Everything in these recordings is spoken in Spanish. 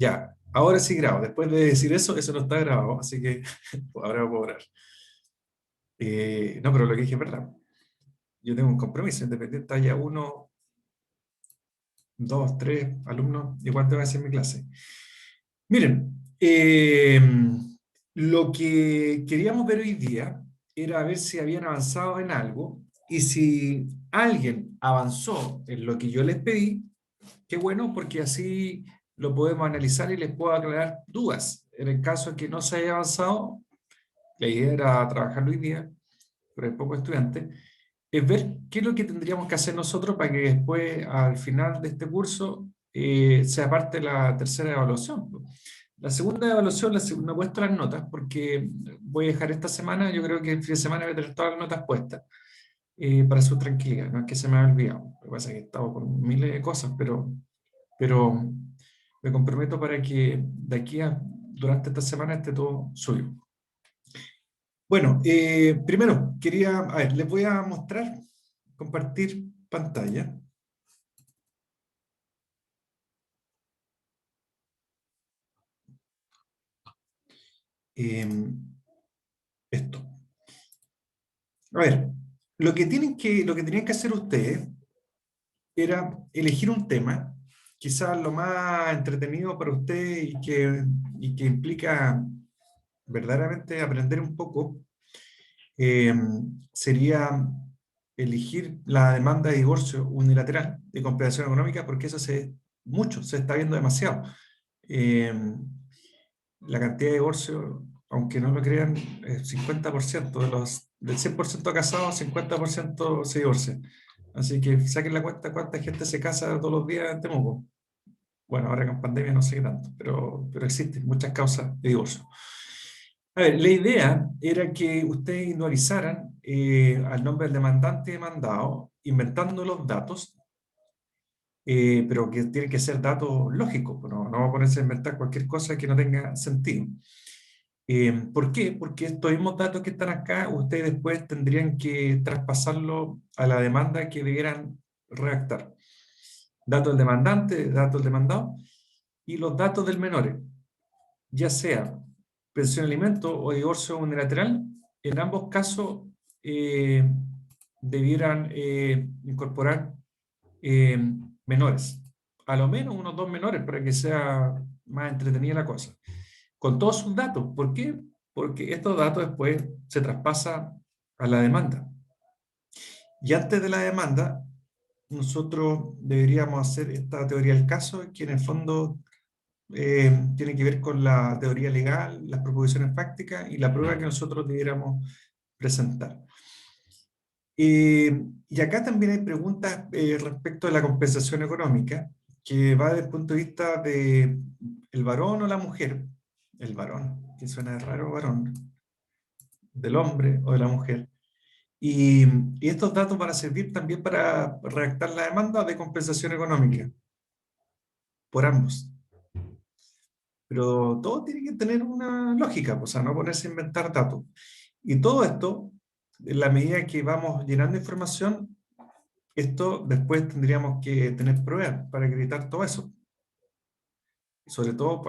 Ya, ahora sí grabo. Después de decir eso, eso no está grabado, así que ahora puedo orar. No, pero lo que dije es verdad. Yo tengo un compromiso, independiente haya uno, dos, tres alumnos, igual te voy a hacer mi clase. Miren, lo que queríamos ver hoy día era ver si habían avanzado en algo y si alguien avanzó en lo que yo les pedí, qué bueno, porque así lo podemos analizar y les puedo aclarar dudas. En el caso de que no se haya avanzado, la idea era trabajarlo hoy día, pero hay pocos estudiantes, es ver qué es lo que tendríamos que hacer nosotros para que después, al final de este curso, sea parte de la tercera evaluación. La segunda evaluación no he puesto las notas porque voy a dejar esta semana, yo creo que el fin de semana voy a tener todas las notas puestas para su tranquilidad, no es que se me haya olvidado, lo que pasa es que he estado con miles de cosas, pero me comprometo para que de aquí a durante esta semana esté todo suyo. Bueno, primero quería, a ver, les voy a mostrar, compartir pantalla. Eh, Esto. A ver, lo que tenían que hacer ustedes era elegir un tema, quizás lo más entretenido para ustedes y que implica verdaderamente aprender un poco, eh, sería elegir la demanda de divorcio unilateral de compensación económica, porque eso se está viendo demasiado. Eh, la cantidad de divorcios, aunque no lo crean, es 50% del 100% casados, 50% se divorcian. Así que saquen la cuenta cuánta gente se casa todos los días en Temuco. Bueno, ahora con pandemia no sé qué tanto, pero existen muchas causas de divorcio. A ver, la idea era que ustedes individualizaran al nombre del demandante y demandado, inventando los datos, pero que tienen que ser datos lógicos, no vamos a ponerse a inventar cualquier cosa que no tenga sentido. ¿Por qué? Porque estos mismos datos que están acá, ustedes después tendrían que traspasarlo a la demanda que debieran redactar. Datos del demandante, datos del demandado y los datos del menor, ya sea pensión de alimento o divorcio unilateral, en ambos casos eh, debieran incorporar eh, menores, a lo menos unos dos menores para que sea más entretenida la cosa, con todos sus datos. ¿Por qué? Porque estos datos después se traspasan a la demanda. Y antes de la demanda, nosotros deberíamos hacer esta teoría del caso, que en el fondo tiene que ver con la teoría legal, las proposiciones prácticas y la prueba que nosotros debiéramos presentar. Y acá también hay preguntas respecto de la compensación económica, que va desde el punto de vista de el varón o la mujer, el varón, que suena raro varón, del hombre o de la mujer. Y, y estos datos van a servir también para redactar la demanda de compensación económica por ambos. Pero todo tiene que tener una lógica, o sea, no ponerse a inventar datos. Y todo esto, en la medida que vamos llenando información, esto después tendríamos que tener pruebas para acreditar todo eso. Sobre todo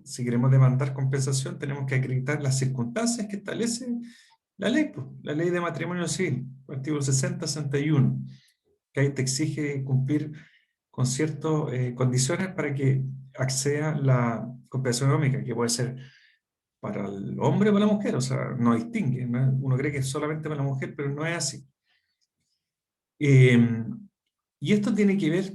si queremos demandar compensación, tenemos que acreditar las circunstancias que establece la ley, pues, la ley de matrimonio civil, artículo 60, 61, que ahí te exige cumplir con ciertas condiciones para que acceda la compensación económica, que puede ser para el hombre o para la mujer, o sea, no distingue, ¿no? Uno cree que es solamente para la mujer, pero no es así. Y esto tiene que ver,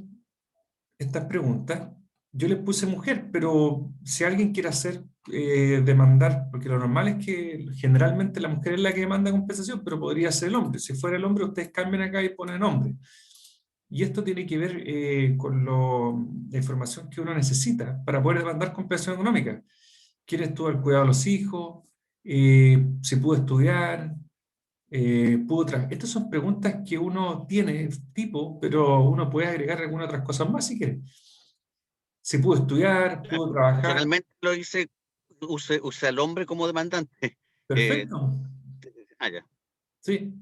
estas preguntas, yo les puse mujer, pero si alguien quiere hacer, demandar, porque lo normal es que generalmente la mujer es la que demanda compensación, pero podría ser el hombre. Si fuera el hombre, ustedes cambian acá y ponen hombre. Y esto tiene que ver con la información que uno necesita para poder demandar compensación económica. ¿Quién estuvo al cuidado de los hijos? Si pudo estudiar, estas son preguntas que uno tiene tipo, pero uno puede agregar algunas otras cosas más si quiere. Si pudo estudiar, pudo trabajar, Generalmente lo dice, usa al hombre como demandante. Eh, perfecto. ya. Sí,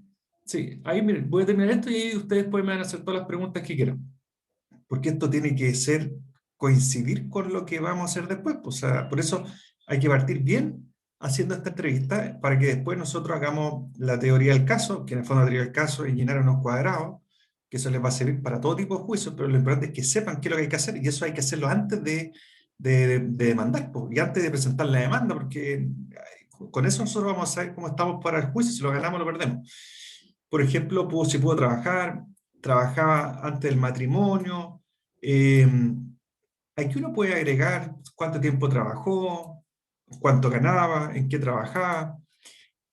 sí. Ahí miren, voy a terminar esto y ahí ustedes después me van a hacer todas las preguntas que quieran. Porque esto tiene que ser coincidir con lo que vamos a hacer después. Pues, o sea, por eso hay que partir bien haciendo esta entrevista para que después nosotros hagamos la teoría del caso, que en el fondo la teoría del caso es llenar unos cuadrados, que eso les va a servir para todo tipo de juicios, pero lo importante es que sepan qué es lo que hay que hacer, y eso hay que hacerlo antes de demandar, pues, y antes de presentar la demanda, porque con eso nosotros vamos a saber cómo estamos para el juicio, si lo ganamos o lo perdemos. Por ejemplo, si puedo trabajar, trabajaba antes del matrimonio, aquí uno puede agregar cuánto tiempo trabajó, cuánto ganaba, en qué trabajaba,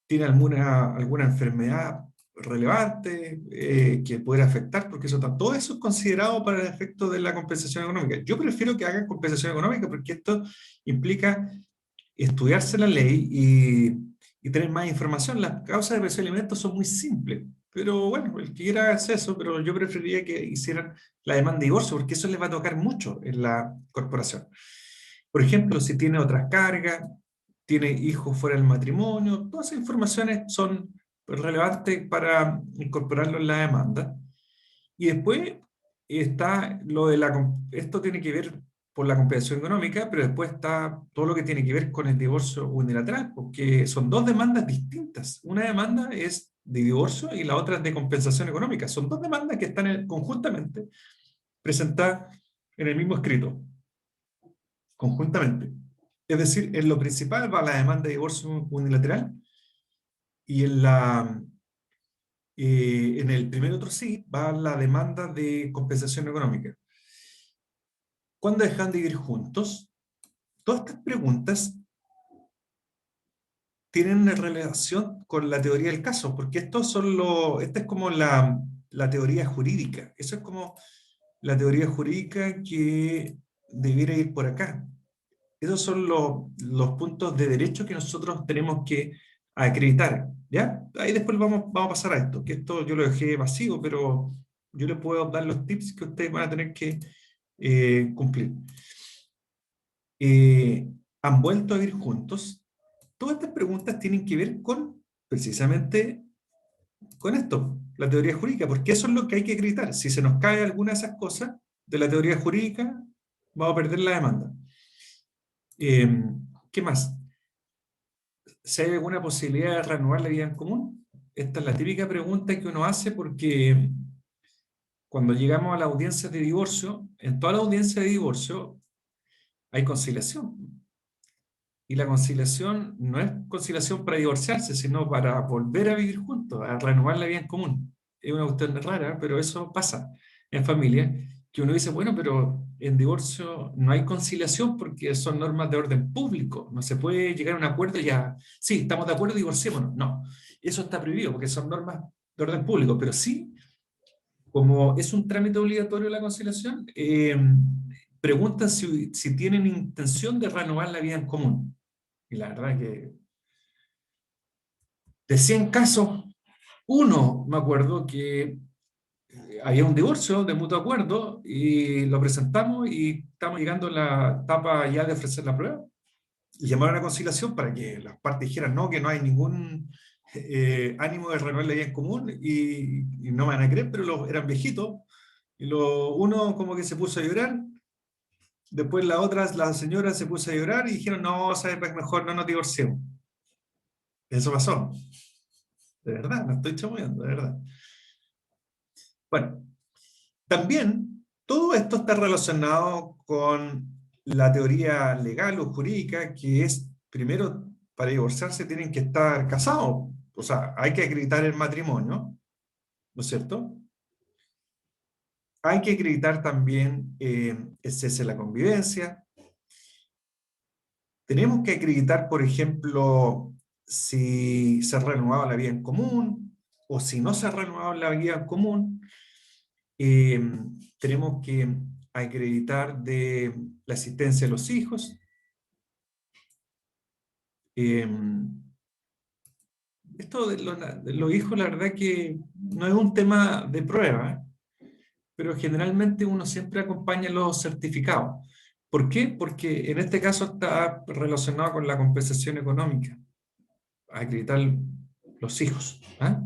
tiene alguna enfermedad relevante que pudiera afectar, porque todo eso es considerado para el efecto de la compensación económica. Yo prefiero que hagan compensación económica porque esto implica estudiarse la ley y tener más información. Las causas de presión de alimentos son muy simples, pero bueno, el que quiera hacer eso, pero yo preferiría que hicieran la demanda de divorcio, porque eso les va a tocar mucho en la corporación. Por ejemplo, si tiene otras cargas, tiene hijos fuera del matrimonio, todas esas informaciones son relevantes para incorporarlo en la demanda. Y después está lo de esto tiene que ver por la compensación económica, pero después está todo lo que tiene que ver con el divorcio unilateral, porque son dos demandas distintas. Una demanda es de divorcio y la otra es de compensación económica. Son dos demandas que están conjuntamente presentadas en el mismo escrito, conjuntamente. Es decir, en lo principal va la demanda de divorcio unilateral y en el primer otro sí va la demanda de compensación económica. ¿Cuándo dejan de vivir juntos? Todas estas preguntas tienen una relación con la teoría del caso, porque esta es como la teoría jurídica. Eso es como la teoría jurídica que debiera ir por acá. Esos son los puntos de derecho que nosotros tenemos que acreditar, ¿ya? Ahí después vamos a pasar a esto, que esto yo lo dejé vacío, pero yo les puedo dar los tips que ustedes van a tener que cumplir. ¿Han vuelto a vivir juntos? Todas estas preguntas tienen que ver precisamente con esto, la teoría jurídica, porque eso es lo que hay que acreditar. Si se nos cae alguna de esas cosas de la teoría jurídica, vamos a perder la demanda. ¿Qué más? ¿Si hay alguna posibilidad de reanudar la vida en común? Esta es la típica pregunta que uno hace porque cuando llegamos a la audiencia de divorcio, en toda la audiencia de divorcio hay conciliación. Y la conciliación no es conciliación para divorciarse, sino para volver a vivir juntos, a renovar la vida en común. Es una cuestión rara, pero eso pasa en familia, que uno dice, bueno, pero en divorcio no hay conciliación porque son normas de orden público, no se puede llegar a un acuerdo y ya, sí, estamos de acuerdo, divorciémonos. No, eso está prohibido porque son normas de orden público, pero sí, como es un trámite obligatorio la conciliación, preguntan si tienen intención de renovar la vida en común. Y la verdad que de 100 casos, uno me acuerdo que había un divorcio de mutuo acuerdo y lo presentamos y estamos llegando a la etapa ya de ofrecer la prueba. Y llamaron a conciliación para que las partes dijeran no, que no hay ningún ánimo de renovar la vida en común y no me van a creer, pero eran viejitos. Y uno como que se puso a llorar, después la señora se puso a llorar y dijeron no, sabes, mejor no nos divorciemos. Eso pasó. De verdad, no estoy chamullando, de verdad. Bueno, también todo esto está relacionado con la teoría legal o jurídica, que es, primero, para divorciarse tienen que estar casados. O sea, hay que acreditar el matrimonio, ¿no es cierto? Hay que acreditar también el cese de la convivencia. Tenemos que acreditar, por ejemplo, si se ha renovado la vida en común o si no se ha renovado la vida en común. Tenemos que acreditar de la existencia de los hijos. Esto de los hijos, la verdad que no es un tema de prueba, pero generalmente uno siempre acompaña los certificados. ¿Por qué? Porque en este caso está relacionado con la compensación económica, acreditar los hijos. ¿Ah?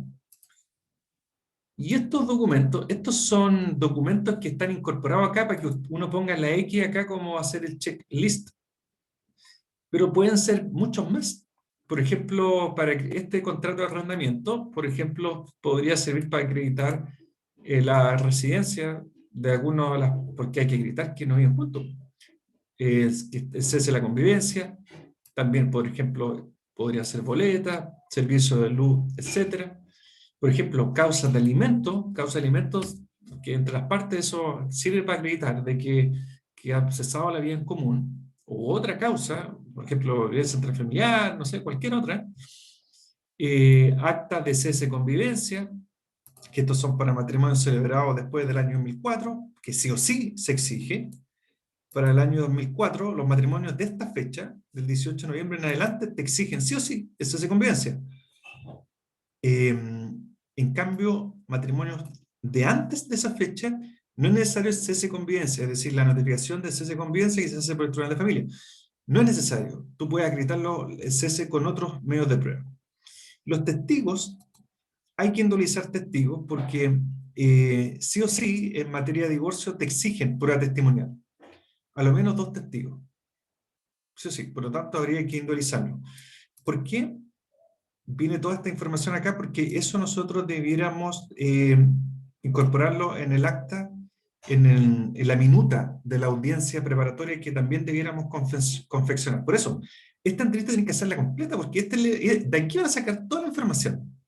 Y estos son documentos que están incorporados acá para que uno ponga la X acá como hacer el checklist. Pero pueden ser muchos más. Por ejemplo, para este contrato de arrendamiento, por ejemplo, podría servir para acreditar la residencia de algunos de las, porque hay que acreditar que no viven juntos. Que cese la convivencia, también, por ejemplo, podría ser boleta, servicio de luz, etcétera. Por ejemplo, causa de alimentos, que entre las partes eso sirve para acreditar de que ha cesado la vida en común, o otra causa, por ejemplo, violencia intrafamiliar, no sé, cualquier otra, acta de cese de convivencia, que estos son para matrimonios celebrados después del año 2004, que sí o sí se exige. Para el año 2004, los matrimonios de esta fecha, del 18 de noviembre en adelante, te exigen sí o sí el cese de convivencia. En cambio, matrimonios de antes de esa fecha, no es necesario el cese de convivencia, es decir, la notificación del cese de convivencia que se hace por el tribunal de familia. No es necesario. Tú puedes acreditarlo el cese con otros medios de prueba. Los testigos, hay que indulizar testigos porque sí o sí, en materia de divorcio, te exigen prueba testimonial. A lo menos 2 testigos. Sí o sí, por lo tanto, habría que indulizarlo. ¿Por qué viene toda esta información acá? Porque eso nosotros debiéramos incorporarlo en el acta, en la minuta de la audiencia preparatoria que también debiéramos confeccionar. Por eso, esta entrevista tiene que hacerla completa, porque de aquí van a sacar toda la información.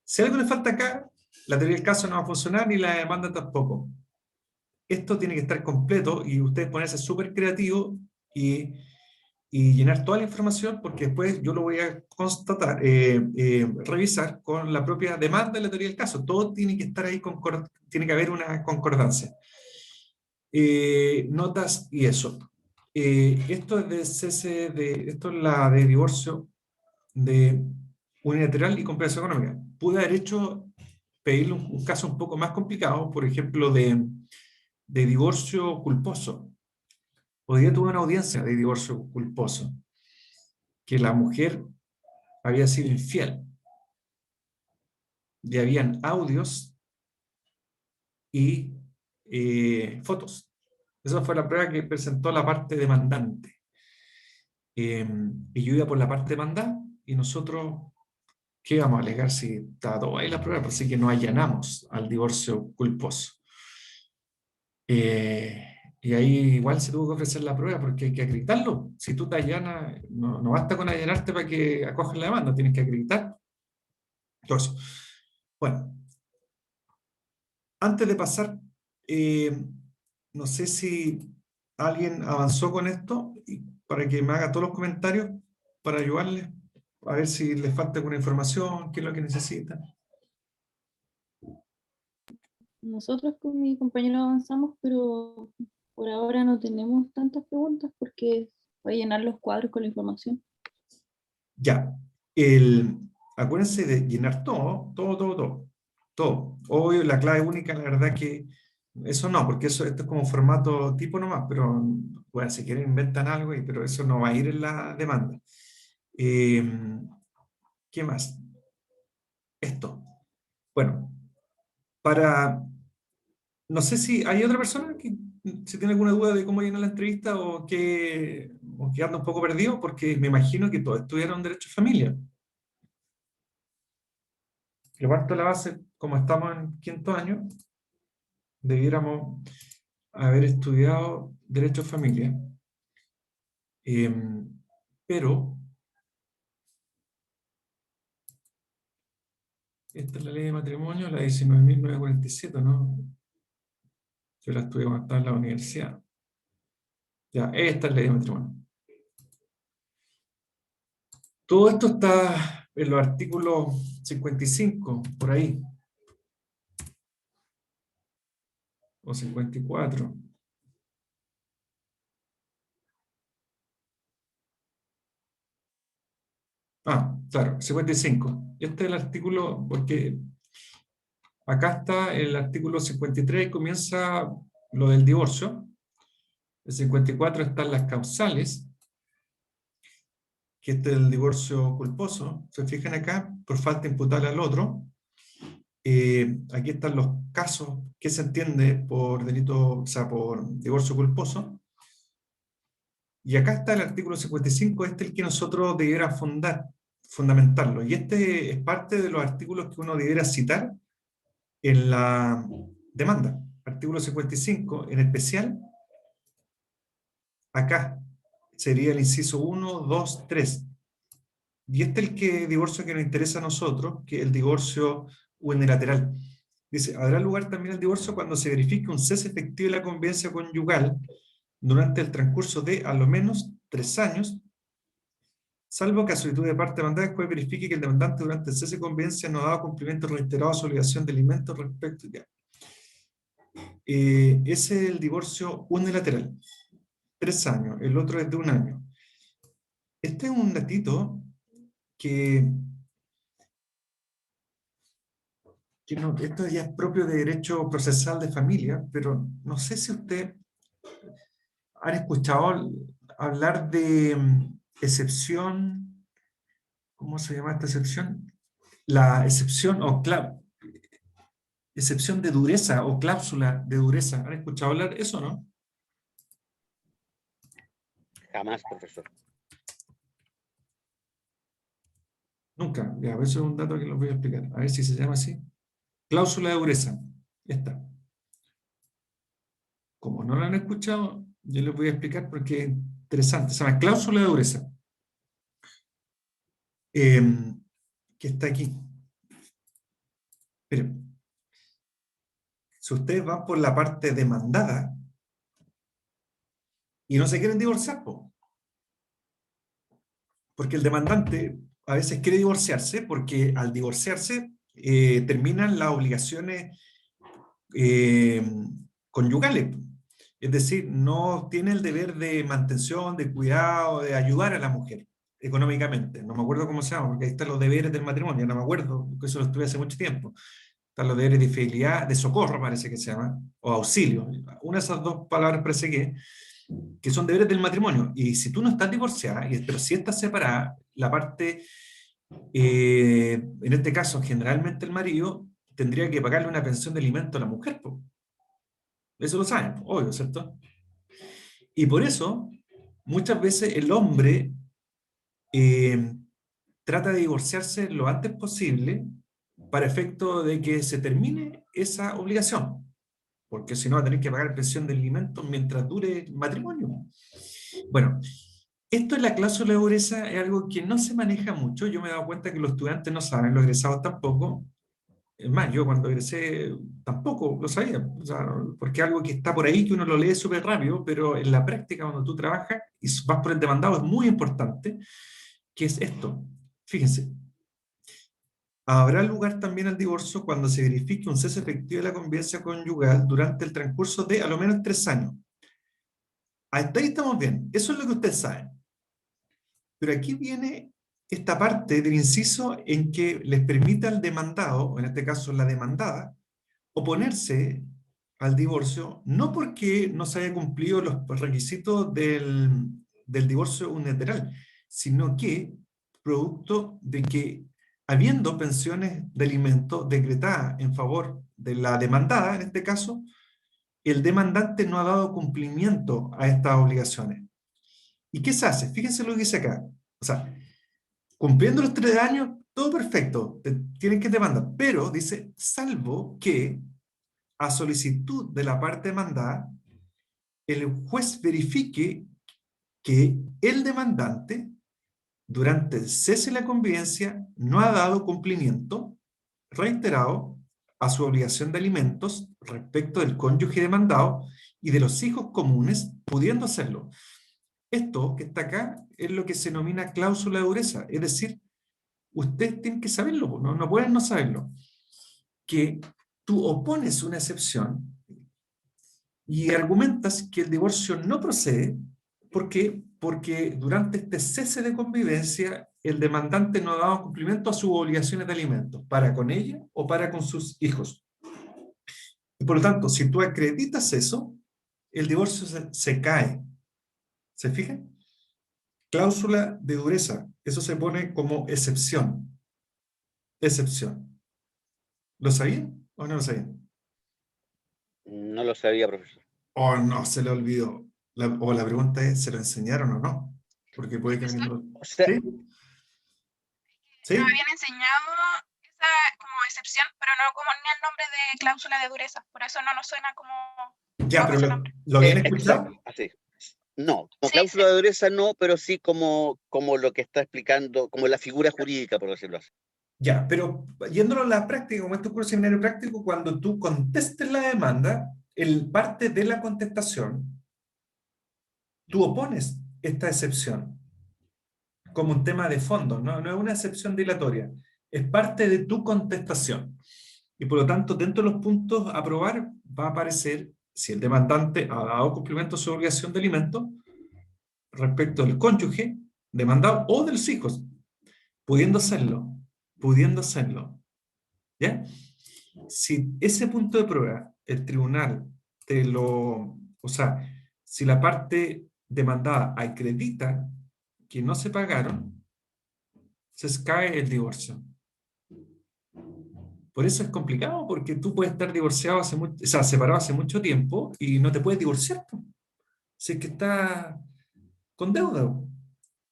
Si algo le falta acá, la teoría del caso no va a funcionar ni la demanda tampoco. Esto tiene que estar completo y ustedes ponerse súper creativos y llenar toda la información, porque después yo lo voy a constatar, revisar con la propia demanda de la teoría del caso. Todo tiene que estar ahí, tiene que haber una concordancia. Notas y eso. Esto es de cese esto es la de divorcio de unilateral y compensación económica. Pude haber hecho, pedirle un caso un poco más complicado, por ejemplo, de divorcio culposo. Hoy día tuve una audiencia de divorcio culposo, que la mujer había sido infiel. Y habían audios y fotos. Esa fue la prueba que presentó la parte demandante. Y yo iba por la parte demandada y nosotros, ¿qué íbamos a alegar si está todo ahí la prueba? Así que nos allanamos al divorcio culposo. Y ahí igual se tuvo que ofrecer la prueba porque hay que acreditarlo. Si tú te allanas, no basta con allanarte para que acojan la demanda, tienes que acreditar todo eso. Bueno, antes de pasar, no sé si alguien avanzó con esto para que me haga todos los comentarios para ayudarle a ver si les falta alguna información, qué es lo que necesitan. Nosotros con mi compañero avanzamos, pero por ahora no tenemos tantas preguntas porque voy a llenar los cuadros con la información. Ya, acuérdense de llenar todo. Obvio, la clave única, la verdad que eso no, porque esto es como formato tipo nomás, pero bueno, si quieren inventan algo, pero eso no va a ir en la demanda. ¿Qué más? Esto. Bueno, no sé si hay otra persona que si tiene alguna duda de cómo llenar la entrevista o que anda un poco perdido, porque me imagino que todos estudiaron Derecho de Familia. Yo parto de la base, como estamos en 5º año, debiéramos haber estudiado Derecho de Familia. Pero esta es la ley de matrimonio, la 19.947, ¿no? Yo la estudié cuando estaba en la universidad. Ya, esta es la ley de matrimonio. Todo esto está en los artículos 55, por ahí. O 54. Ah, claro, 55. Este es el artículo, porque acá está el artículo 53 y comienza lo del divorcio. El 54 están las causales, que este es el divorcio culposo. Se fijan acá, por falta imputable al otro. Aquí están los casos que se entiende por delito, o sea, por divorcio culposo. Y acá está el artículo 55, este es el que nosotros debiera fundamentarlo. Y este es parte de los artículos que uno debiera citar en la demanda. Artículo 55, en especial, acá sería el inciso 1, 2, 3. Y este es el divorcio que nos interesa a nosotros, que es el divorcio unilateral. Dice, habrá lugar también el divorcio cuando se verifique un cese efectivo de la convivencia conyugal durante el transcurso de al menos 3 años, salvo que a solicitud de parte demandada después verifique que el demandante durante el cese de convivencia no ha dado cumplimiento reiterado a su obligación de alimentos respecto ya. Ese es el divorcio unilateral, 3 años, el otro es de 1 año. Este es un datito que no, esto ya es propio de derecho procesal de familia, pero no sé si usted han escuchado hablar de excepción, ¿cómo se llama esta excepción? La excepción o excepción de dureza o cláusula de dureza. ¿Han escuchado hablar eso, no? Jamás, profesor. Nunca. Ya, eso es un dato que les voy a explicar. A ver si se llama así. Cláusula de dureza. Ya está. Como no lo han escuchado, yo les voy a explicar porque es interesante. Se llama cláusula de dureza. Que está aquí. Miren, si ustedes van por la parte demandada y no se quieren divorciar, porque el demandante a veces quiere divorciarse porque al divorciarse terminan las obligaciones conyugales. Es decir, no tiene el deber de mantención, de cuidado, de ayudar a la mujer económicamente. No me acuerdo cómo se llama, porque ahí están los deberes del matrimonio, no me acuerdo, porque eso lo estuve hace mucho tiempo. Están los deberes de fidelidad, de socorro parece que se llama, o auxilio. Una de esas dos palabras parece que son deberes del matrimonio. Y si tú no estás divorciada, pero si estás separada, la parte, en este caso, generalmente el marido, tendría que pagarle una pensión de alimento a la mujer. Eso lo saben, obvio, ¿cierto? Y por eso, muchas veces el hombre eh, trata de divorciarse lo antes posible para efecto de que se termine esa obligación, porque si no va a tener que pagar pensión de alimentos mientras dure el matrimonio. Bueno, esto en la cláusula de dureza es algo que no se maneja mucho. Yo me he dado cuenta que los estudiantes no saben, los egresados tampoco. Es más, yo cuando egresé tampoco lo sabía, o sea, porque es algo que está por ahí, que uno lo lee súper rápido, pero en la práctica cuando tú trabajas y vas por el demandado es muy importante, que es esto. Fíjense, habrá lugar también al divorcio cuando se verifique un cese efectivo de la convivencia conyugal durante el transcurso de a lo menos 3 años. Hasta ahí estamos bien, eso es lo que ustedes saben. Pero aquí viene esta parte del inciso en que les permite al demandado, o en este caso la demandada, oponerse al divorcio, no porque no se haya cumplido los requisitos del divorcio unilateral, sino que producto de que, habiendo pensiones de alimento decretadas en favor de la demandada, en este caso, el demandante no ha dado cumplimiento a estas obligaciones. ¿Y qué se hace? Fíjense lo que dice acá. O sea, cumpliendo los 3 años, todo perfecto, tienen que demandar, pero dice, salvo que a solicitud de la parte demandada, el juez verifique que el demandante, durante el cese de la convivencia, no ha dado cumplimiento reiterado a su obligación de alimentos respecto del cónyuge demandado y de los hijos comunes, pudiendo hacerlo. Esto que está acá es lo que se denomina cláusula de dureza, es decir, ustedes tienen que saberlo, no pueden no saberlo, que tú opones una excepción y argumentas que el divorcio no procede porque durante este cese de convivencia el demandante no ha dado cumplimiento a sus obligaciones de alimentos, para con ella o para con sus hijos. Y por lo tanto, si tú acreditas eso, el divorcio se cae. ¿Se fijan? Cláusula de dureza. Eso se pone como excepción. Excepción. ¿Lo sabían o no lo sabían? No lo sabía, profesor. O no, se le olvidó. O la pregunta es, ¿se lo enseñaron o no? Porque puede que alguien Profesor, no lo... O sea, ¿Sí? nos ¿Sí? habían enseñado esa como excepción, pero no como ni el nombre de cláusula de dureza. Por eso no nos suena como Ya, bajo pero ese nombre. ¿lo habían exacto, escuchado? así. No, como Sí, cláusula de dureza no, pero sí como lo que está explicando, como la figura jurídica, por decirlo así. Ya, pero yéndolo a la práctica, como este curso seminario práctico, cuando tú contestes la demanda, el parte de la contestación, tú opones esta excepción como un tema de fondo, no es una excepción dilatoria, es parte de tu contestación. Y por lo tanto, dentro de los puntos a aprobar va a aparecer si el demandante ha dado cumplimiento a su obligación de alimento respecto del cónyuge demandado o de los hijos, pudiendo hacerlo, pudiendo hacerlo. ¿Ya? Si ese punto de prueba, el tribunal te lo, o sea, si la parte demandada acredita que no se pagaron, se cae el divorcio. Por eso es complicado, porque tú puedes estar divorciado hace mucho, o sea, separado hace mucho tiempo y no te puedes divorciar, po. Si es que está con deuda, po.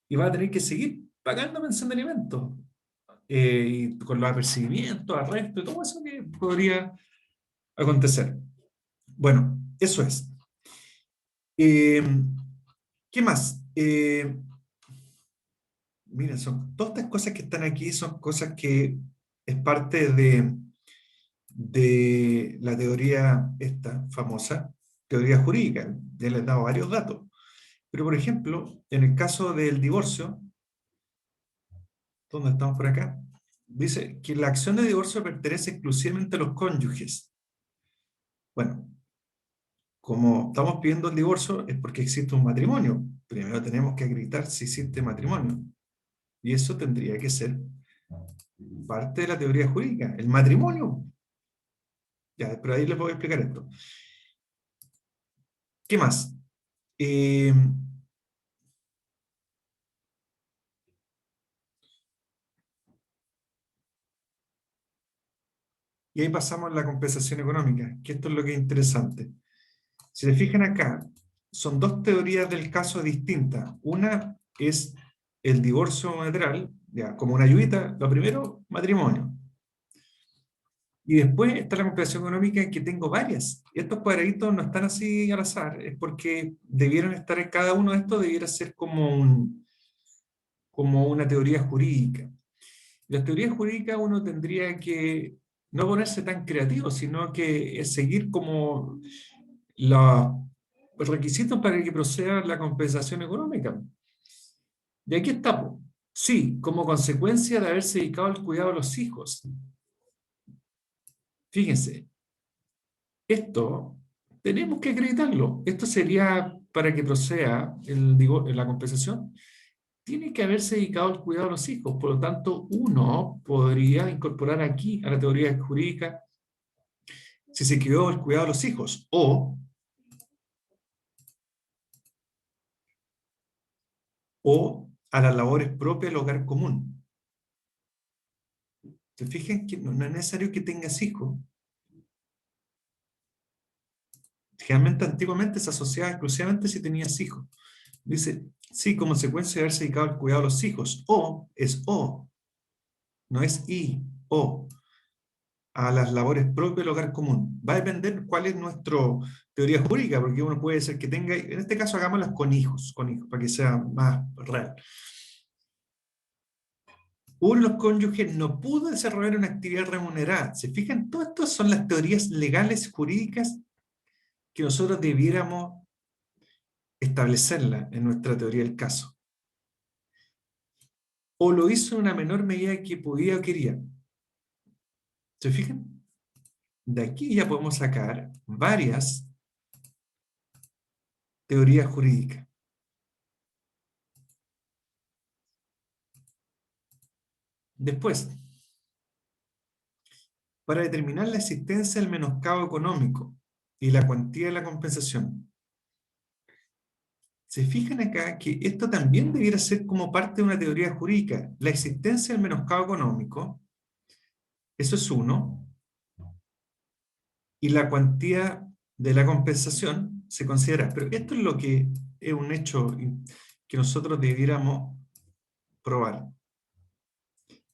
Y va a tener que seguir pagando pensión de alimentos. Y con los apercibimientos, arrestos, todo eso que podría acontecer. Bueno, eso es. ¿Qué más? Miren, todas estas cosas que están aquí son cosas que es parte de la teoría esta famosa, teoría jurídica. Ya les he dado varios datos. Pero, por ejemplo, en el caso del divorcio, ¿dónde estamos por acá? Dice que la acción de divorcio pertenece exclusivamente a los cónyuges. Bueno, como estamos pidiendo el divorcio es porque existe un matrimonio. Primero tenemos que acreditar si existe matrimonio. Y eso tendría que ser parte de la teoría jurídica. El matrimonio. Ya, pero ahí les voy a explicar esto. ¿Qué más? Y ahí pasamos a la compensación económica, que esto es lo que es interesante. Si se fijan acá, son dos teorías del caso distintas. Una es el divorcio unilateral, ya, como una ayudita, lo primero, matrimonio. Y después está la compensación económica, en que tengo varias. Estos cuadraditos no están así al azar, es porque debieran estar en cada uno de estos, debiera ser como una teoría jurídica. Las teorías jurídicas uno tendría que no ponerse tan creativo, sino que seguir como los requisitos para que proceda la compensación económica. Y aquí está, po. Sí, como consecuencia de haberse dedicado al cuidado de los hijos. Fíjense, esto tenemos que acreditarlo. Esto sería para que proceda la compensación. Tiene que haberse dedicado al cuidado de los hijos. Por lo tanto, uno podría incorporar aquí a la teoría jurídica si se quedó el cuidado de los hijos o a las labores propias del hogar común. ¿Se fijan que no es necesario que tengas hijos? Generalmente, antiguamente se asociaba exclusivamente si tenías hijos. Dice, sí, como consecuencia de haberse dedicado al cuidado de los hijos. O es o, no es y, o, a las labores propias del hogar común. Va a depender cuál es nuestra teoría jurídica, porque uno puede ser que tenga, en este caso hagámoslas con hijos, para que sea más real. Uno de los cónyuges no pudo desarrollar una actividad remunerada. ¿Se fijan? Todo esto son las teorías legales jurídicas que nosotros debiéramos establecerla en nuestra teoría del caso. O lo hizo en una menor medida que podía o quería. ¿Se fijan? De aquí ya podemos sacar varias teorías jurídicas. Después, para determinar la existencia del menoscabo económico y la cuantía de la compensación. Se fijan acá que esto también debiera ser como parte de una teoría jurídica. La existencia del menoscabo económico, eso es uno. y la cuantía de la compensación se considera. Pero esto es lo que es un hecho que nosotros debiéramos probar.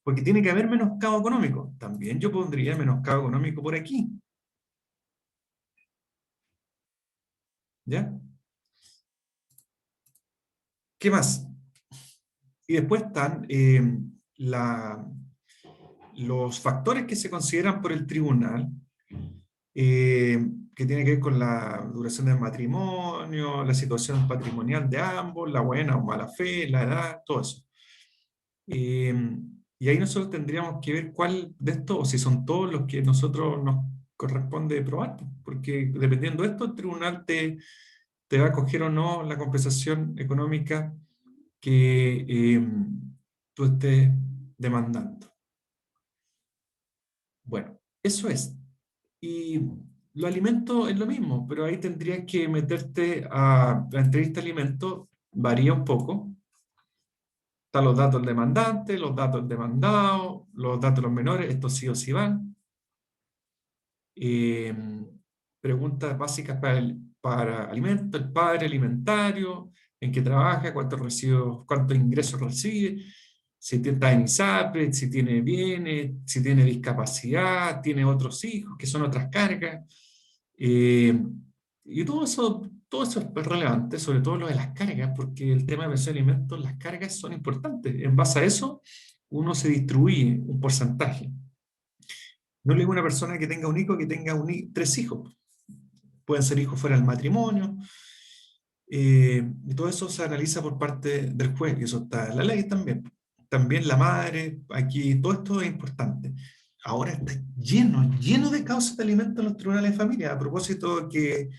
Porque tiene que haber menoscabo económico. También yo pondría menoscabo económico por aquí. ¿Ya? ¿Qué más? Y después están los factores que se consideran por el tribunal, que tiene que ver con la duración del matrimonio, la situación patrimonial de ambos, la buena o mala fe, la edad, todo eso. Y ahí nosotros tendríamos que ver cuál de estos, o si son todos los que nosotros nos corresponde probar, porque dependiendo de esto, el tribunal te va a coger o no la compensación económica que tú estés demandando. Bueno, eso es. Y los alimentos es lo mismo, pero ahí tendrías que meterte a la entrevista de alimentos, varía un poco. Están los datos del demandante, los datos del demandado, los datos de los menores, estos sí o sí van. Preguntas básicas para alimentos, el padre alimentario, en qué trabaja, cuántos ingresos recibe, si está en ISAPRE, si tiene bienes, si tiene discapacidad, tiene otros hijos, que son otras cargas. Y todo eso es relevante, sobre todo lo de las cargas, porque el tema de pensión de alimentos, las cargas son importantes. En base a eso, uno se distribuye un porcentaje. No le digo a una persona que tenga un hijo que tenga 3 hijos. Pueden ser hijos fuera del matrimonio. Y todo eso se analiza por parte del juez, y eso está en la ley también. También la madre, aquí todo esto es importante. Ahora está lleno de causas de alimentos en los tribunales de familia, a propósito que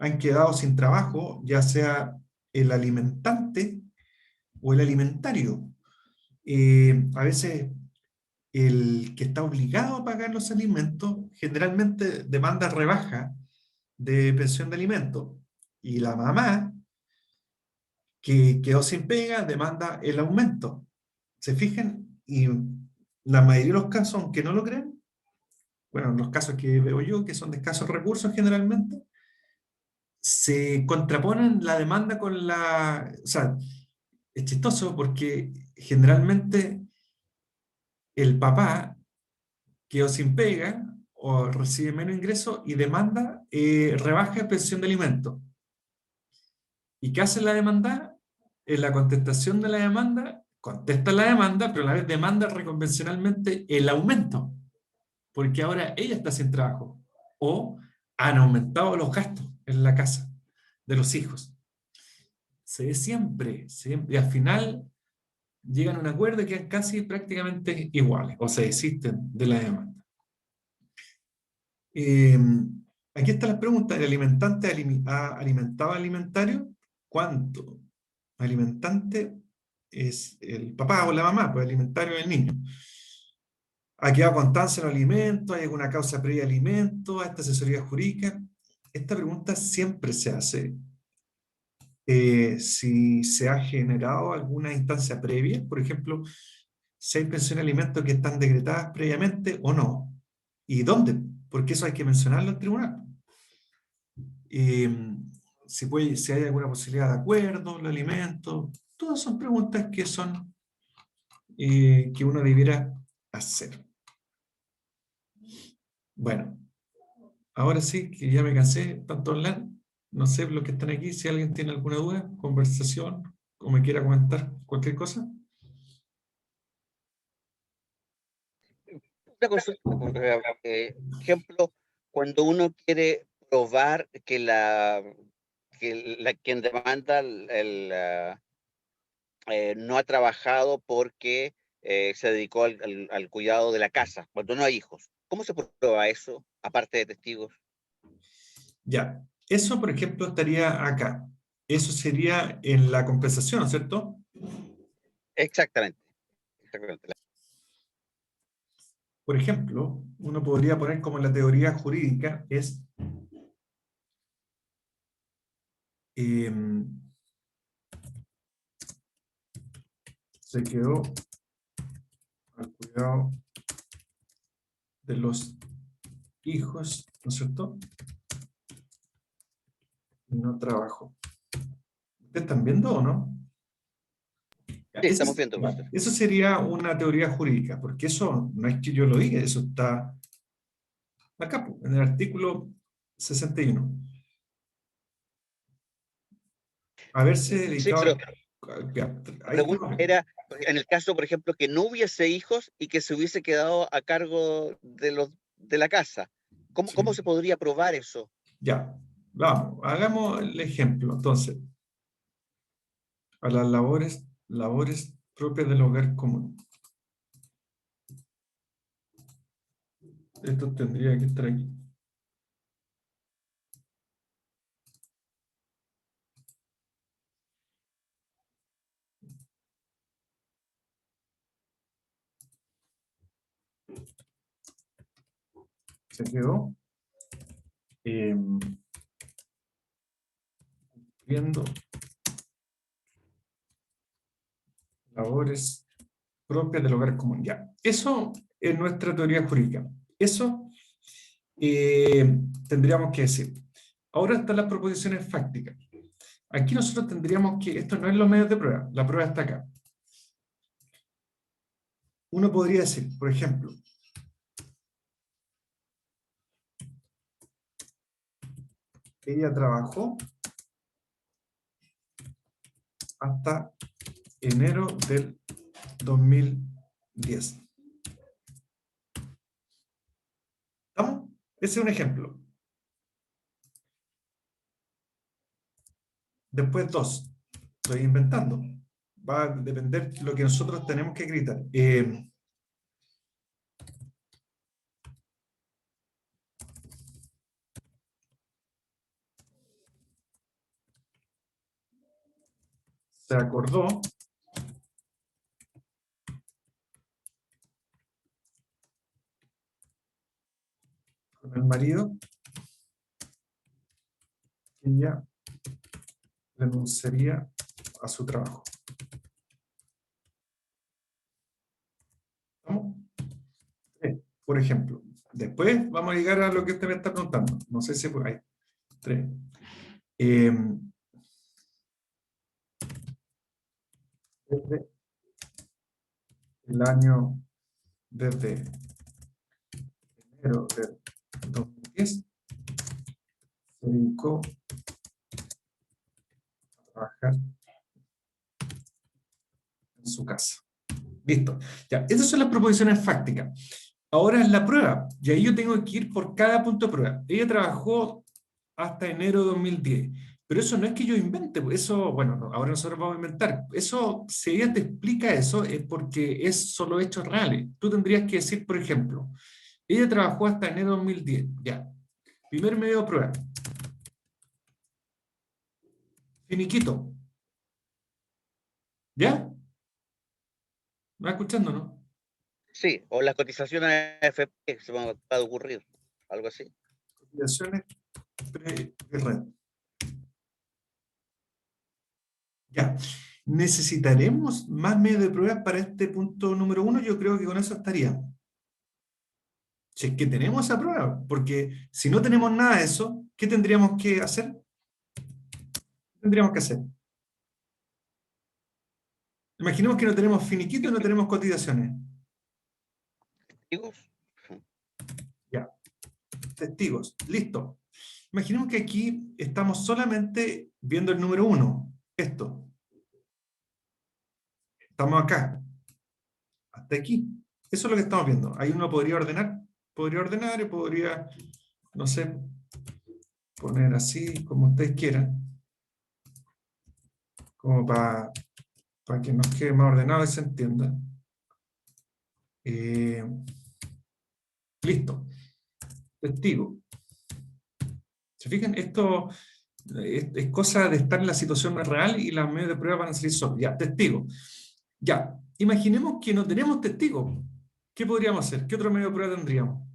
han quedado sin trabajo, ya sea el alimentante o el alimentario. A veces el que está obligado a pagar los alimentos generalmente demanda rebaja de pensión de alimentos, y la mamá que quedó sin pega demanda el aumento. ¿Se fijan? Y la mayoría de los casos, aunque no lo crean, bueno, los casos que veo yo, que son de escasos recursos generalmente, se contraponen la demanda con la... O sea, es chistoso porque generalmente el papá quedó sin pega o recibe menos ingreso y demanda rebaja de pensión de alimentos. ¿Y qué hace la demanda? En la contestación de la demanda, contesta la demanda, pero a la vez demanda reconvencionalmente el aumento, porque ahora ella está sin trabajo, o han aumentado los gastos en la casa de los hijos. Se ve siempre, y al final llegan a un acuerdo y quedan casi prácticamente iguales, o se desisten de la demanda. Aquí están las preguntas. ¿El alimentante ha alimentado al alimentario? ¿Cuánto? Alimentante es el papá o la mamá, pues alimentario es el niño. ¿Ha quedado constancia en los alimentos? ¿Hay alguna causa previa de alimentos? ¿A esta asesoría jurídica? Esta pregunta siempre se hace si se ha generado alguna instancia previa, por ejemplo, si hay pensión de alimentos que están decretadas previamente o no, y dónde, porque eso hay que mencionarlo al tribunal. Si hay alguna posibilidad de acuerdo, los alimentos, todas son preguntas que son que uno debiera hacer. Bueno, ahora sí, que ya me cansé, tanto online, no sé los que están aquí, si alguien tiene alguna duda, conversación, o me quiera comentar cualquier cosa. Una consulta, ejemplo, cuando uno quiere probar que quien demanda no ha trabajado porque se dedicó al cuidado de la casa, cuando no hay hijos. ¿Cómo se prueba eso, aparte de testigos? Ya, eso por ejemplo estaría acá. Eso sería en la compensación, ¿no es cierto? Exactamente. Exactamente. Por ejemplo, uno podría poner como en la teoría jurídica es se quedó al cuidado de los hijos ¿no es cierto? No trabajo. ¿Ustedes están viendo o no? Ya, Sí, estamos viendo, ya, profesor. eso sería una teoría jurídica, porque eso no es que yo lo diga, eso está acá, po, en el artículo 61. Haberse Sí, dedicado pero ya, la ahí pregunta estamos. era, en el caso, por ejemplo, que no hubiese hijos y que se hubiese quedado a cargo de la casa. Sí. ¿Cómo se podría probar eso? Ya, vamos, hagamos el ejemplo. Entonces, a las labores propias del hogar común. Esto tendría que estar aquí. Se quedó. Viendo labores propias del hogar común. Ya, eso es nuestra teoría jurídica. Eso tendríamos que decir. Ahora están las proposiciones fácticas. Aquí nosotros tendríamos que, esto no es los medios de prueba, la prueba está acá. Uno podría decir, por ejemplo, ella trabajó hasta enero del 2010. ¿Estamos? Ese es un ejemplo. Después dos. Estoy inventando. Va a depender de lo que nosotros tenemos que gritar. Se acordó con el marido que ella renunciaría a su trabajo. ¿Estamos? Por ejemplo. Después vamos a llegar a lo que usted me está preguntando. No sé si por ahí. 3. Desde el año, desde enero del 2010, se dedicó a trabajar en su casa. Listo. Ya, esas son las proposiciones fácticas. Ahora es la prueba, y ahí yo tengo que ir por cada punto de prueba. Ella trabajó hasta enero de 2010, pero eso no es que yo invente, eso, bueno, ahora nosotros vamos a inventar. Eso, si ella te explica eso, es porque es solo hechos reales. Tú tendrías que decir, por ejemplo, ella trabajó hasta enero de 2010, ya. Primer medio de prueba. Finiquito. ¿Ya? ¿Me va escuchando, no? Sí, o las cotizaciones a AFP, se me va a ocurrir, algo así. Cotizaciones pre-red. Ya. ¿Necesitaremos más medios de prueba para este punto número 1? Yo creo que con eso estaría. Si es que tenemos esa prueba, porque si no tenemos nada de eso, ¿qué tendríamos que hacer? ¿Qué tendríamos que hacer? Imaginemos que no tenemos finiquito y no tenemos cotizaciones. ¿Testigos? Ya. Testigos. Listo. Imaginemos que aquí estamos solamente viendo el número 1. Esto. Estamos acá. Hasta aquí. Eso es lo que estamos viendo. Ahí uno podría ordenar. Podría ordenar y podría, no sé, poner así, como ustedes quieran. Como para que nos quede más ordenado y se entienda. Listo. Testigo. ¿Se fijan? Esto es cosa de estar en la situación real y las medios de prueba van a salir solos. Ya, testigo. Ya, imaginemos que no tenemos testigos. ¿Qué podríamos hacer? ¿Qué otro medio de prueba tendríamos?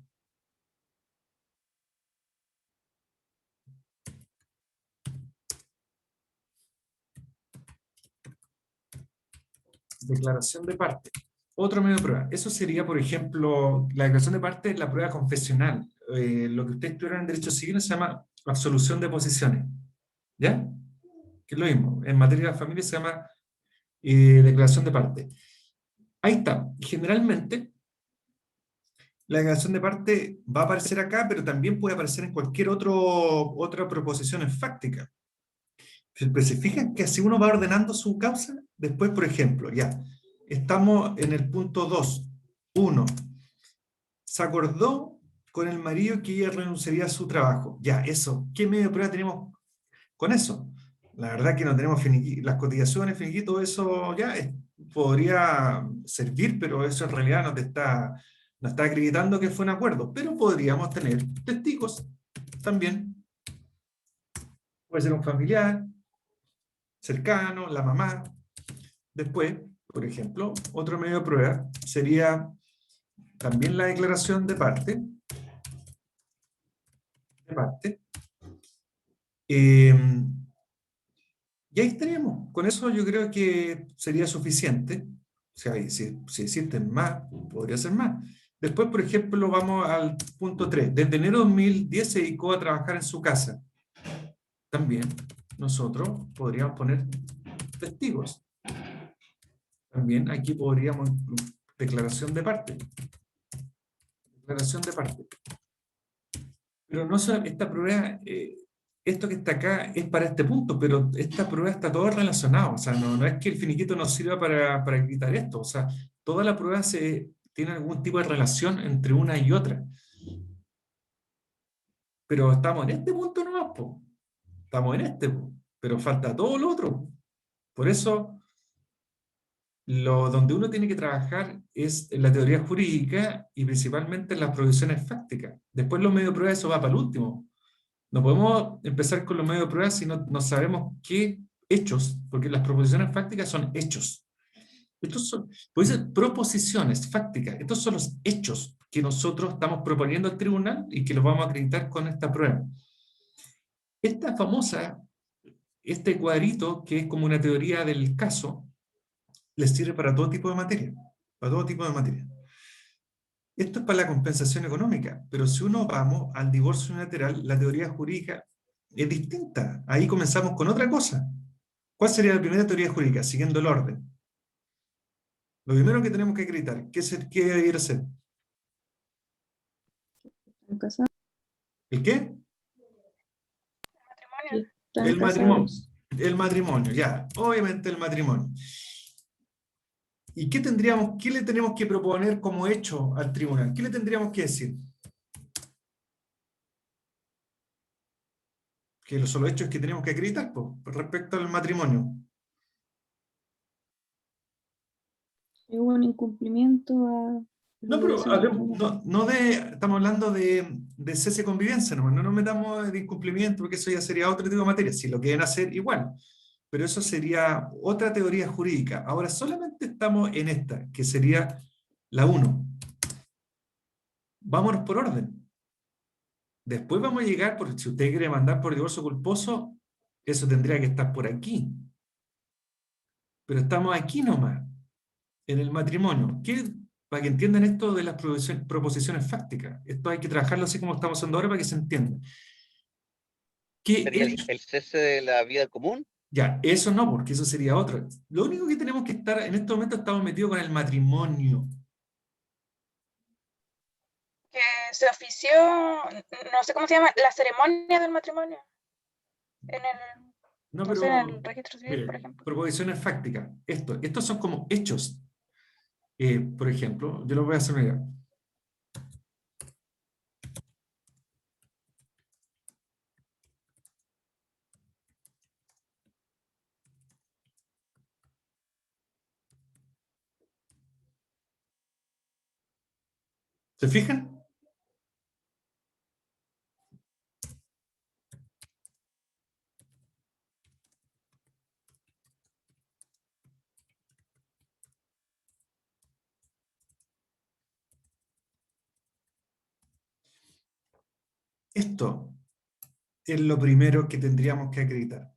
Declaración de parte. Otro medio de prueba. Eso sería, por ejemplo, la declaración de parte es la prueba confesional. lo que ustedes estudiaron en Derecho Civil se llama absolución de posiciones. ¿Ya? Que es lo mismo. En materia de familia se llama declaración de parte. Ahí está. Generalmente, la declaración de parte va a aparecer acá, pero también puede aparecer en cualquier otra proposición fáctica. Pero se fijan que así uno va ordenando su causa. Después, por ejemplo, ya, estamos en el punto 2. 1. Se acordó con el marido que ella renunciaría a su trabajo. Ya, eso. ¿Qué medio de prueba tenemos con eso? La verdad que no tenemos las cotizaciones, finiquito, eso ya podría servir, pero eso en realidad no está acreditando que fue un acuerdo. Pero podríamos tener testigos también. Puede ser un familiar cercano, la mamá. Después, por ejemplo, otro medio de prueba sería también la declaración de parte. Y ahí estaríamos. Con eso yo creo que sería suficiente. O sea, si existen más, podría ser más. Después, por ejemplo, vamos al punto 3. Desde enero de 2010 se dedicó a trabajar en su casa. También nosotros podríamos poner testigos. También aquí podríamos declaración de parte. Declaración de parte. Pero no solo esta prueba, esto que está acá es para este punto, pero esta prueba está todo relacionado. O sea, no es que el finiquito nos sirva para evitar esto. O sea, toda la prueba tiene algún tipo de relación entre una y otra. Pero estamos en este punto nomás, po. Estamos en este, po. Pero falta todo lo otro. Por eso, donde uno tiene que trabajar es en la teoría jurídica y principalmente en las provisiones fácticas. Después los medios de prueba, eso va para el último. No podemos empezar con los medios de prueba si no sabemos qué hechos, porque las proposiciones fácticas son hechos. Estos son, puede ser proposiciones fácticas. Estos son los hechos que nosotros estamos proponiendo al tribunal y que los vamos a acreditar con esta prueba. Esta famosa, este cuadrito, que es como una teoría del caso, les sirve para todo tipo de materia. Para todo tipo de materia. Esto es para la compensación económica, pero si uno vamos al divorcio unilateral, la teoría jurídica es distinta. Ahí comenzamos con otra cosa. ¿Cuál sería la primera teoría jurídica? Siguiendo el orden. Lo primero que tenemos que acreditar, ¿qué debería ser? ¿Están casados? ¿El qué? Matrimonio. ¿Están El matrimonio. casados? El matrimonio, ya. Obviamente el matrimonio. ¿Y qué le tenemos que proponer como hecho al tribunal? ¿Qué le tendríamos que decir? Que son los hechos que tenemos que acreditar, pues, respecto al matrimonio. Hubo un incumplimiento a No, lo que pero dice el matrimonio. estamos hablando de cese de convivencia, no nos metamos de incumplimiento, porque eso ya sería otro tipo de materia, si lo quieren hacer igual. Pero eso sería otra teoría jurídica. Ahora solamente estamos en esta, que sería la 1. Vámonos por orden. Después vamos a llegar, porque si usted quiere mandar por divorcio culposo, eso tendría que estar por aquí. Pero estamos aquí nomás, en el matrimonio. Para que entiendan esto de las proposiciones fácticas. Esto hay que trabajarlo así como estamos haciendo ahora para que se entienda. ¿Sería el cese de la vida común? Ya, eso no, porque eso sería otro. Lo único que tenemos que estar, en este momento estamos metidos con el matrimonio. Que se ofició, no sé cómo se llama, la ceremonia del matrimonio. En el, No, no sé, en el registro civil, mire, por ejemplo. proposiciones fácticas. Estos son como hechos. Por ejemplo, yo lo voy a hacer una idea. ¿Se fijan? Esto es lo primero que tendríamos que acreditar.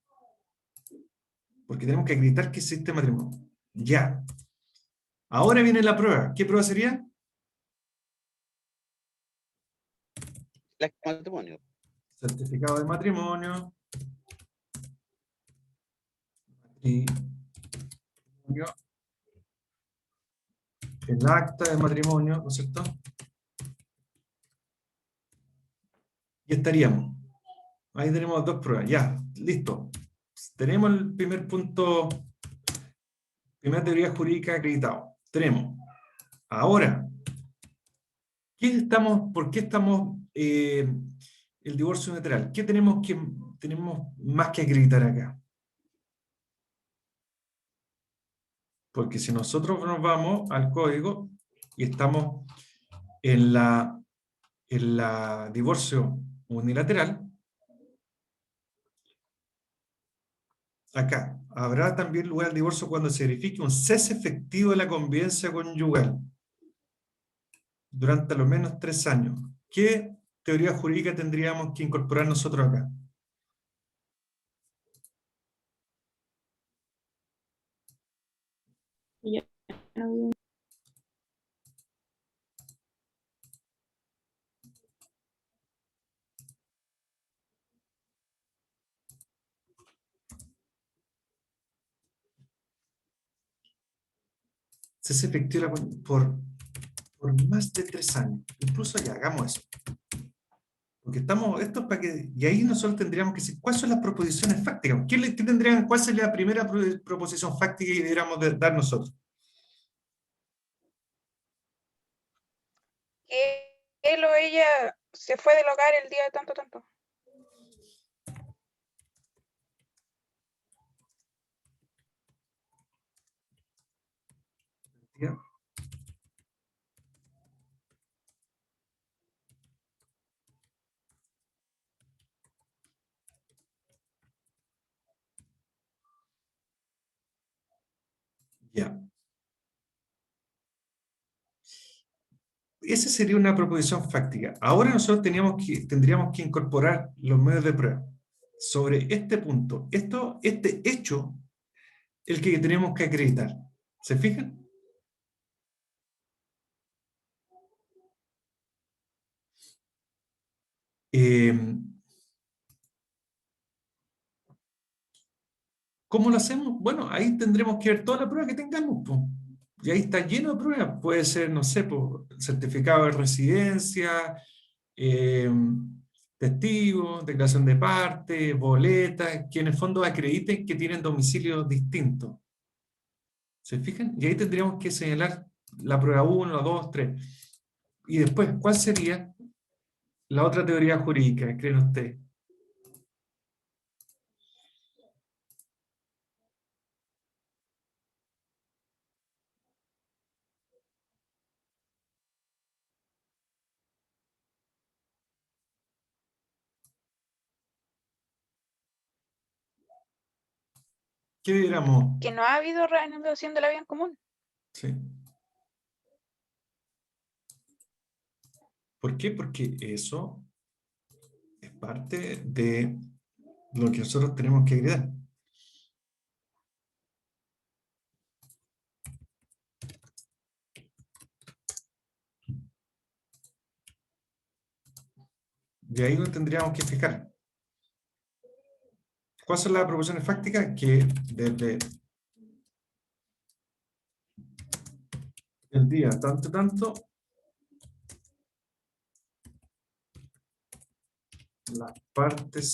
Porque tenemos que acreditar que existe matrimonio. Ya. Ahora viene la prueba. ¿Qué prueba sería? el acta de matrimonio. Certificado de matrimonio. Matrimonio. El acta de matrimonio, ¿no es cierto? Y estaríamos. Ahí tenemos dos pruebas. Ya, listo. Tenemos el primer punto, primera teoría jurídica acreditado. Tenemos. Ahora, ¿por qué estamos el divorcio unilateral? ¿Qué tenemos más que acreditar acá? Porque si nosotros nos vamos al código y estamos en la divorcio unilateral, acá, habrá también lugar al divorcio cuando se verifique un cese efectivo de la convivencia conyugal durante al menos 3 años. ¿Qué teoría jurídica tendríamos que incorporar nosotros acá? Ya no había- Cese efectivo por más de 3 años. Incluso ya, hagamos eso. Porque esto es para que, y ahí nosotros tendríamos que decir, ¿cuáles son las proposiciones fácticas? ¿Cuál sería la primera proposición fáctica que deberíamos dar nosotros? Que él o ella se fue del hogar el día de tanto, tanto. ¿Ya? Ya. Esa sería una proposición fáctica. Ahora nosotros tendríamos que incorporar los medios de prueba sobre este punto. Este hecho, el que tenemos que acreditar. ¿Se fijan? ¿Cómo lo hacemos? Bueno, ahí tendremos que ver toda la prueba que tengamos, po. Y ahí está lleno de pruebas. Puede ser, no sé, po, certificado de residencia, eh, testigos, declaración de parte, boletas, que en el fondo acrediten que tienen domicilios distintos. ¿Se fijan? Y ahí tendríamos que señalar la prueba 1, 2, 3. Y después, ¿cuál sería la otra teoría jurídica, creen ustedes? ¿Qué diríamos? Que no ha habido reanudación de la vida en común. Sí. ¿Por qué? Porque eso es parte de lo que nosotros tenemos que agregar. De ahí nos tendríamos que fijar. ¿Cuáles son las proposiciones fácticas? Que desde el día tanto, las partes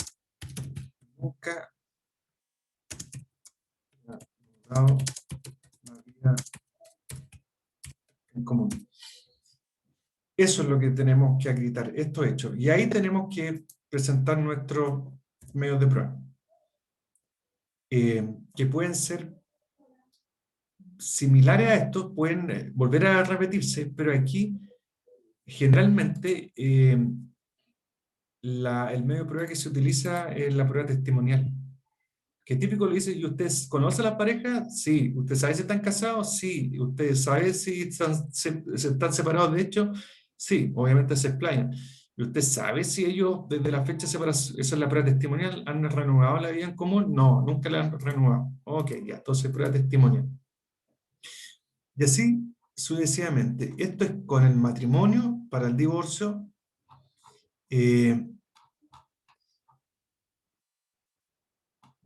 nunca han dado la vida en común. Eso es lo que tenemos que acreditar, estos hechos. Y ahí tenemos que presentar nuestros medios de prueba. Que pueden ser similares a estos, pueden volver a repetirse, pero aquí generalmente el medio de prueba que se utiliza es la prueba testimonial. Que típico le dice, ¿y usted conoce a las parejas? Sí. ¿Usted sabe si están casados? Sí. ¿Usted sabe si están separados de hecho? Sí, obviamente se explayan. ¿Y usted sabe si ellos, desde la fecha de separación, esa es la prueba testimonial, han renovado la vida en común? No, nunca la han renovado. Ok, ya, entonces prueba testimonial. Y así sucesivamente. Esto es con el matrimonio para el divorcio Y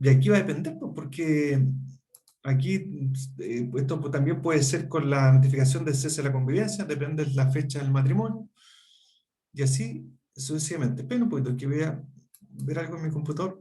aquí va a depender, pues, porque aquí esto también puede ser con la notificación del cese de la convivencia, depende de la fecha del matrimonio, y así sucesivamente. Espera un poquito, que voy a ver algo en mi computador.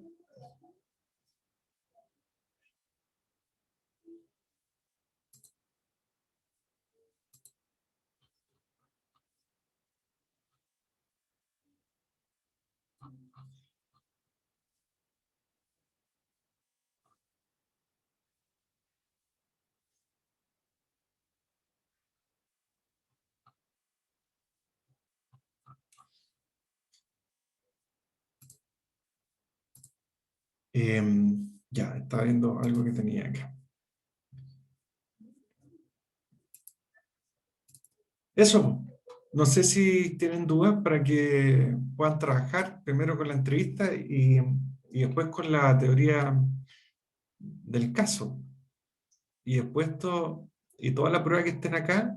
Ya, estaba viendo algo que tenía acá. Eso, no sé si tienen dudas para que puedan trabajar primero con la entrevista y después con la teoría del caso. Y después y toda la prueba que estén acá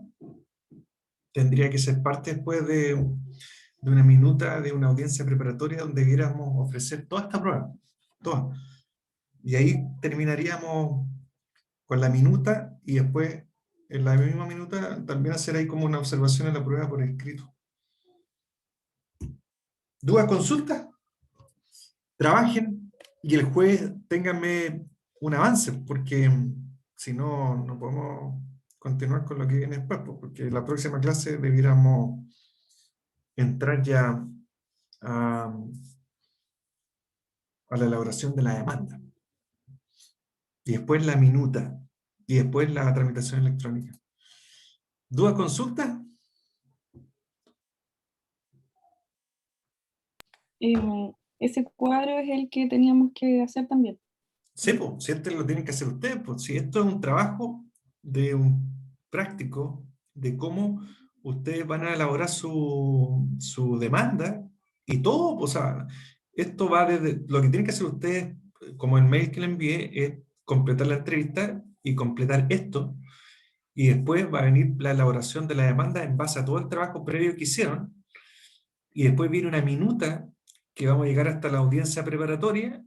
tendría que ser parte después de una minuta de una audiencia preparatoria donde debiéramos ofrecer toda esta prueba, toda. Y ahí terminaríamos con la minuta y después en la misma minuta también hacer ahí como una observación en la prueba por escrito. ¿Dudas, consultas? Trabajen y el jueves ténganme un avance, porque si no, no podemos continuar con lo que viene después, pues, porque la próxima clase debiéramos entrar ya a la elaboración de la demanda. Y después la minuta. Y después la tramitación electrónica. ¿Dudas, consultas? Ese cuadro es el que teníamos que hacer también. Sí, pues, si este lo tienen que hacer ustedes, pues si esto es un trabajo de un práctico de cómo ustedes van a elaborar su demanda y todo, pues, o sea, esto va desde, lo que tienen que hacer ustedes, como el mail que le envié, es completar la entrevista y completar esto, y después va a venir la elaboración de la demanda en base a todo el trabajo previo que hicieron, y después viene una minuta que vamos a llegar hasta la audiencia preparatoria,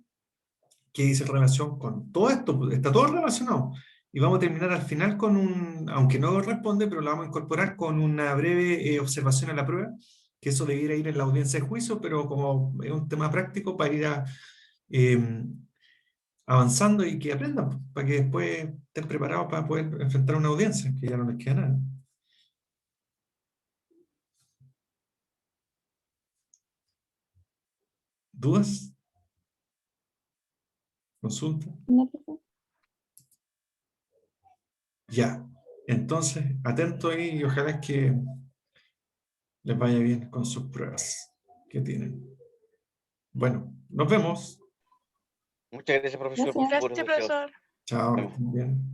que dice relación con todo esto, pues, está todo relacionado. Y vamos a terminar al final con aunque no corresponde, pero lo vamos a incorporar con una breve observación a la prueba, que eso debiera ir en la audiencia de juicio, pero como es un tema práctico para ir eh, avanzando y que aprendan, pues, para que después estén preparados para poder enfrentar una audiencia, que ya no les queda nada. ¿Dudas? ¿Consulta? ¿No, profe? Ya. Entonces, atento ahí y ojalá que les vaya bien con sus pruebas que tienen. Bueno, nos vemos. Muchas gracias, profesor, por Gracias. sus buenos Gracias, deseos. profesor. Chao, que Nos vemos. estén bien.